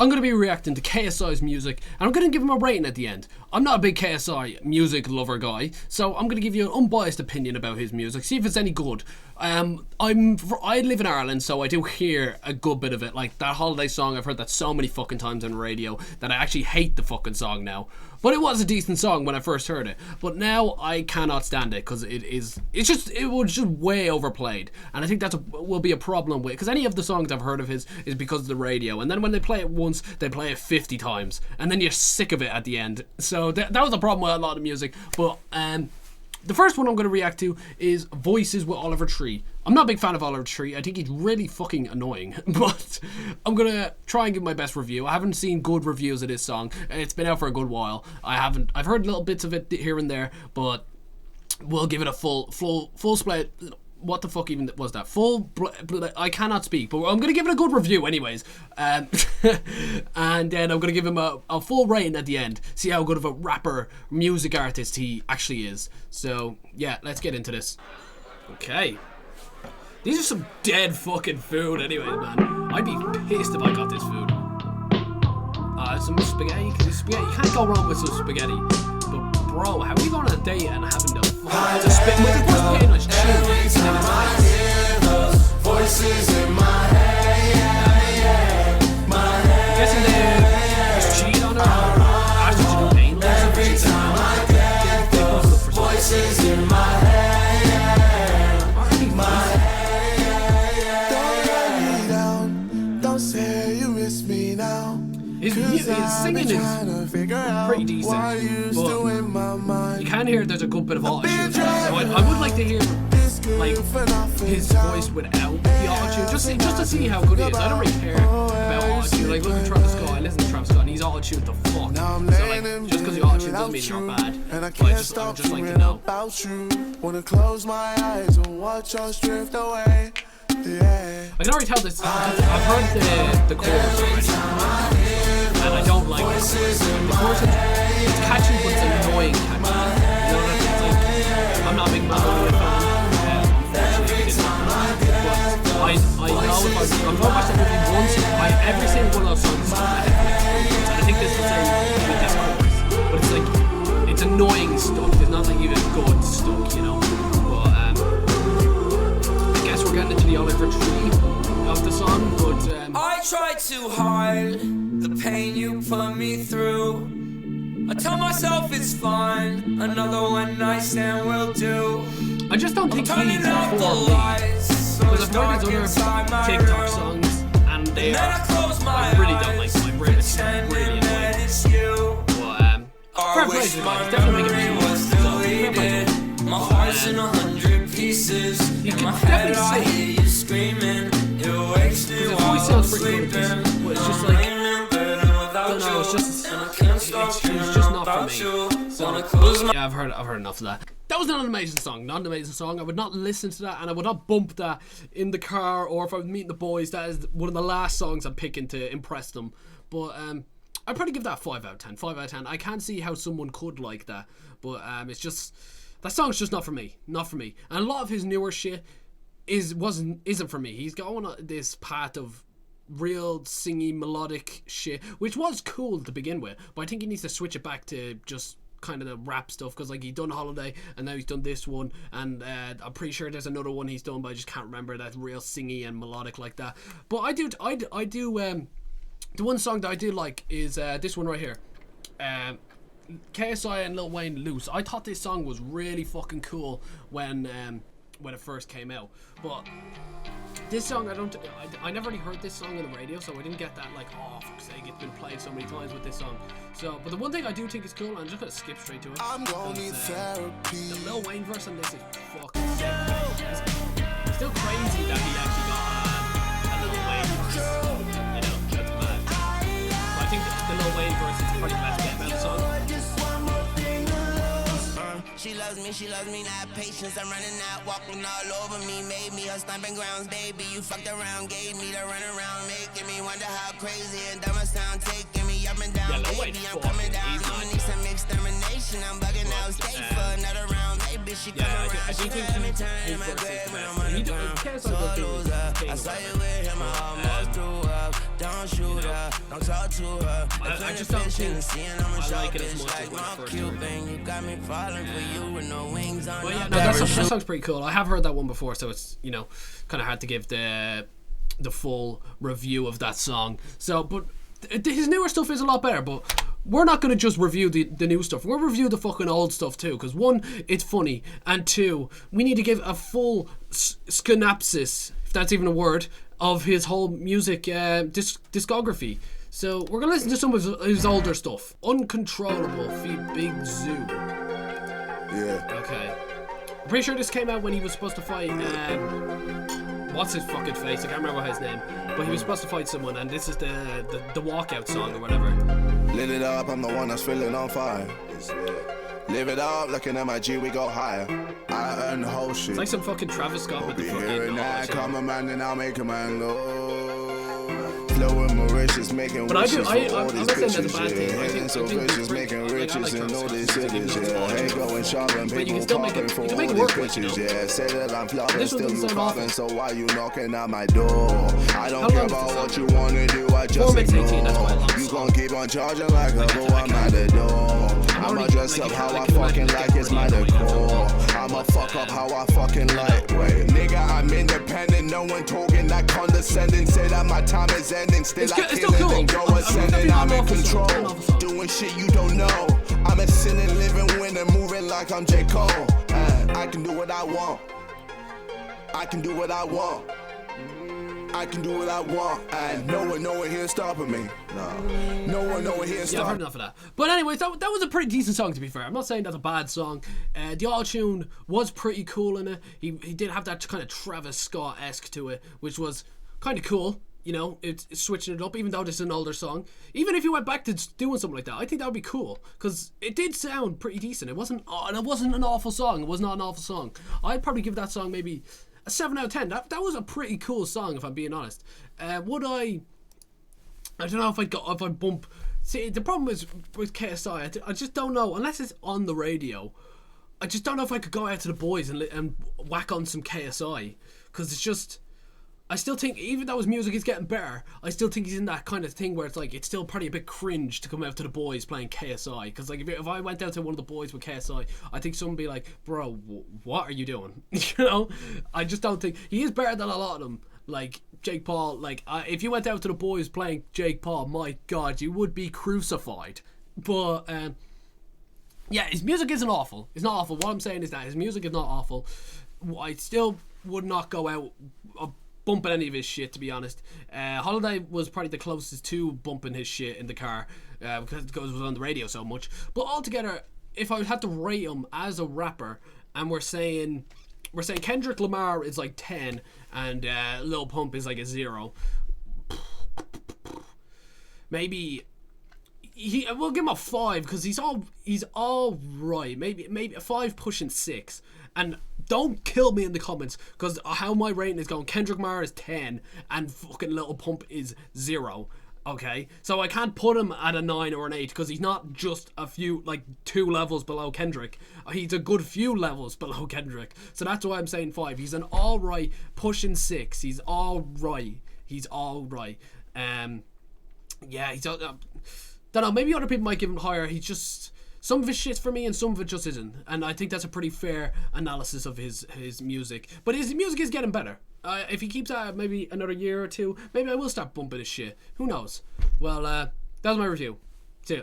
I'm going to be reacting to KSI's music, and I'm going to give him a rating at the end. I'm not a big KSI music lover guy, so I'm going to give you an unbiased opinion about his music, see if it's any good. I live in Ireland, so I do hear a good bit of it. Like that holiday song, I've heard that so many fucking times on the radio that I actually hate the fucking song now. But it was a decent song when I first heard it. But now I cannot stand it because it was just way overplayed. And I think will be a problem with, because any of the songs I've heard of his is because of the radio. And then when they play it once, they play it 50 times. And then you're sick of it at the end. So that was a problem with a lot of music. But the first one I'm going to react to is Voices with Oliver Tree. I'm not a big fan of Oliver Tree. I think he's really fucking annoying. But I'm going to try and give my best review. I haven't seen good reviews of this song. It's been out for a good while. I've heard little bits of it here and there, but we'll give it a full split. What the fuck even was that? I cannot speak, but I'm going to give it a good review anyways. And then I'm going to give him a full rating at the end. See how good of a rapper, music artist he actually is. So, yeah, let's get into this. Okay. These are some dead fucking food anyways, man. I'd be pissed if I got this food. Some spaghetti. You can't go wrong with some spaghetti. But, bro, how are you going on a date and having the fucking spit with the spaghetti on his chin? Voices in my head. I'm guessing they just cheat on her. I should do painless. Voices in my head. His singing is pretty decent, but you can hear there's a good bit of auto-tune. So I would like to hear like his voice without the auto-tune, just to see how good he is. I don't really care about auto-tune. Like, look at Travis Scott. I listen to Travis Scott, and he's auto-tuned the fuck. So like, just because you auto-tune doesn't mean you're bad. But I just like to know. Wanna close my eyes and watch us drift away. Yeah. I can already tell this. I've heard the chorus already, and I don't like it. The chorus is catchy, but it's annoying catchy. You know what I mean? It's like, I'm not a big Maroon fan. Unfortunately, but I know if I've watched the movie once, every single one of those songs is in my head. And I think this is the same with this chorus. But it's like, it's annoying stuff. There's not like even good stuff, you know. We're getting into the Oliver Tree of the song, but I try to hide the pain you put me through. I tell myself it's fine, another one night stand will do. I just don't think he's for me, because I've heard his other TikTok songs, and I really don't like them. I'm really annoying. But fair play to the guy, he's definitely making music, so fair play to him. My heart's in 100 pieces. You can definitely say you screaming. It wakes me his voice sounds pretty good, but it's just like, I don't know, it's just not for me. So yeah, I've heard enough of that. That was not an amazing song. I would not listen to that, and I would not bump that in the car, or if I was meeting the boys. That is one of the last songs I'm picking to impress them. But I'd probably give that 5 out of 10. 5 out of 10. I can't see how someone could like that, but it's just, that song's just not for me. Not for me. And a lot of his newer shit isn't for me. He's going on this path of real singy melodic shit, which was cool to begin with, but I think he needs to switch it back to just kind of the rap stuff, because like he's done Holiday and now he's done this one, and I'm pretty sure there's another one he's done, but I just can't remember, that's real singy and melodic like that. But I do the one song that I do like is this one right here, KSI and Lil Wayne Loose. I thought this song was really fucking cool when it first came out, but this song I never really heard this song on the radio, so I didn't get that like, oh fuck's sake, it's been played so many times with this song. So, but the one thing I do think is cool, and I'm just gonna skip straight to it, the Lil Wayne verse on this is fucking sick. It's still crazy that he actually got a Lil Wayne verse, you know, that's mad. But I think the Lil Wayne verse is probably the best bit about the song. She loves me, she loves me, not patience. I'm running out, walking all over me, made me her stomping grounds, baby. You fucked around, gave me the run around, making me wonder how crazy and dumb I sound, taking me up and down, baby. I'm coming down, I'ma need some extermination. I'm bugging out, stay for another round, baby. She come around, she let me turn in my grave when I'm on the ground. So I lose her, I saw you with him, I almost threw up. Don't shoot her, don't talk to her. I just don't think I like it as much as when I first heard it. You got me falling for you with no wings on. But yeah, no, that song's pretty cool. I have heard that one before, so it's, you know, kind of hard to give the full review of that song. So, but his newer stuff is a lot better, but we're not going to just review the new stuff. We'll review the fucking old stuff too, because one, it's funny, and two, we need to give a full synopsis, if that's even a word, of his whole music discography. So we're going to listen to some of his older stuff. Uncontrollable feat Big Zoo. Yeah. Okay. I'm pretty sure this came out when he was supposed to fight what's his fucking face? I can't remember his name. But he was supposed to fight someone, and this is the walkout song or whatever. Lit it up, I'm the one that's feeling on fire. Live it up, looking at my G, we go higher. I earn the whole shit. It's like some fucking Travis Scott with the fucking... Hearing that, come a man and I'll make a man go. Flowing Mauritius, making wishes for all these bitches, yeah. Hitting so vicious, making riches in all these cities, yeah. Hey, going shopping, people popping for all these bitches, yeah. Say that I'm flopping, still you popping, so why you knocking at my door? I don't care about what you wanna do, I just ignore. You gon' keep on charging like a bull, I'm at the door. I'ma dress up how I fucking like, it's my decor. I'ma fuck up how I fucking like. Wait, nigga, I'm independent, no one talking that condescending. Say that my time is ending, still I kill it and go ascending. I'm in control, doing shit you don't know. I'm a sinning, living, winning, moving like I'm J. Cole. I can do what I want. I can do what I want. I can do what I want, and no one here stopping me. No one here stopping me. Yeah, I've heard enough of that. But anyways, that was a pretty decent song, to be fair. I'm not saying that's a bad song. The auto-tune was pretty cool in it. He did have that kind of Travis Scott-esque to it, which was kind of cool. You know, it's switching it up, even though this is an older song. Even if you went back to doing something like that, I think that would be cool, because it did sound pretty decent. It wasn't an awful song. It was not an awful song. I'd probably give that song maybe a 7 out of 10. That was a pretty cool song, if I'm being honest. Would I don't know if I'd bump. See, the problem is with KSI, I just don't know, unless it's on the radio, I just don't know if I could go out to the boys and whack on some KSI, because it's just, I still think, even though his music is getting better, I still think he's in that kind of thing where it's like, it's still probably a bit cringe to come out to the boys playing KSI. Because like, if I went out to one of the boys with KSI, I think someone would be like, bro, what are you doing? You know? I just don't think, he is better than a lot of them. Like, Jake Paul, like, if you went out to the boys playing Jake Paul, my God, you would be crucified. But, yeah, his music isn't awful. It's not awful. What I'm saying is that his music is not awful. I still would not go out bumping any of his shit, to be honest. Holiday was probably the closest to bumping his shit in the car, because it was on the radio so much. But altogether, if I had to rate him as a rapper, and we're saying Kendrick Lamar is like 10 and Lil Pump is like a 0, maybe we'll give him a 5, because he's all right. Maybe a 5 pushing 6. And don't kill me in the comments, because how my rating is going, Kendrick Lamar is 10 and fucking Lil Pump is 0. Okay, so I can't put him at a 9 or an 8, because he's not just a few, like 2 levels below Kendrick. He's a good few levels below Kendrick. So that's why I'm saying 5. He's an alright pushing 6. He's alright. Yeah, he's don't know, maybe other people might give him higher. He's just, some of his shit's for me and some of it just isn't. And I think that's a pretty fair analysis of his music. But his music is getting better. If he keeps at maybe another year or two, maybe I will start bumping his shit. Who knows? Well, that was my review. See ya.